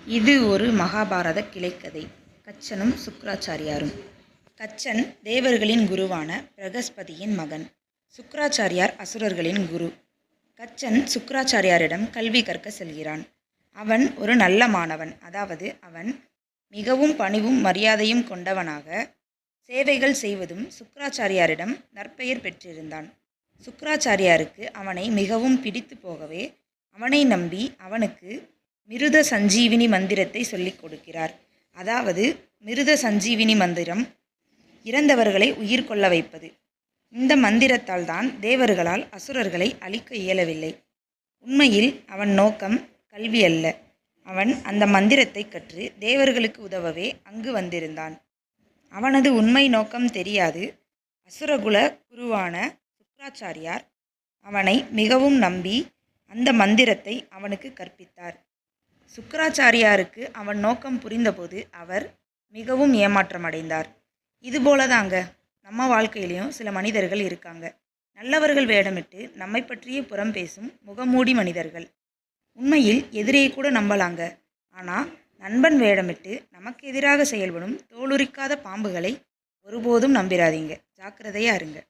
இது ஒரு மகாபாரத கிளைக்கதை. கச்சனும் சுக்ராச்சாரியாரும். கச்சன் தேவர்களின் குருவான பிரகஸ்பதியின் மகன். சுக்ராச்சாரியார் அசுரர்களின் குரு. கச்சன் சுக்ராச்சாரியாரிடம் கல்வி கற்க செல்கிறான். அவன் ஒரு நல்ல மாணவன். அதாவது அவன் மிகவும் பணிவும் மரியாதையும் கொண்டவனாக சேவைகள் செய்வதும் சுக்ராச்சாரியாரிடம் நற்பெயர் பெற்றிருந்தான். சுக்ராச்சாரியாருக்கு அவனை மிகவும் பிடித்து போகவே அவனை நம்பி அவனுக்கு மிருத சஞ்சீவினி மந்திரத்தை சொல்லிக் கொடுக்கிறார். அதாவது மிருத சஞ்சீவினி மந்திரம் இறந்தவர்களை உயிர் கொள்ள வைப்பது. இந்த மந்திரத்தால் தான் தேவர்களால் அசுரர்களை அழிக்க இயலவில்லை. உண்மையில் அவன் நோக்கம் கல்வி அல்ல. அவன் அந்த மந்திரத்தை கற்று தேவர்களுக்கு உதவவே அங்கு வந்திருந்தான். அவனது உண்மை நோக்கம் தெரியாது அசுரகுல குருவான சுக்ராச்சாரியார் அவனை மிகவும் நம்பி அந்த மந்திரத்தை அவனுக்கு கற்பித்தார். சுக்ராச்சாரியாருக்கு அவன் நோக்கம் புரிந்தபோது அவர் மிகவும் ஏமாற்றமடைந்தார். இதுபோலதாங்க நம்ம வாழ்க்கையிலையும் சில மனிதர்கள் இருக்காங்க. நல்லவர்கள் வேடமிட்டு நம்மை பற்றியே புறம் பேசும் முகமூடி மனிதர்கள். உண்மையில் எதிரியை கூட நம்பலாங்க. ஆனால் நண்பன் வேடமிட்டு நமக்கு எதிராக செயல்படும் தோலுரிக்காத பாம்புகளை ஒருபோதும் நம்பிராதீங்க. ஜாக்கிரதையாக இருங்க.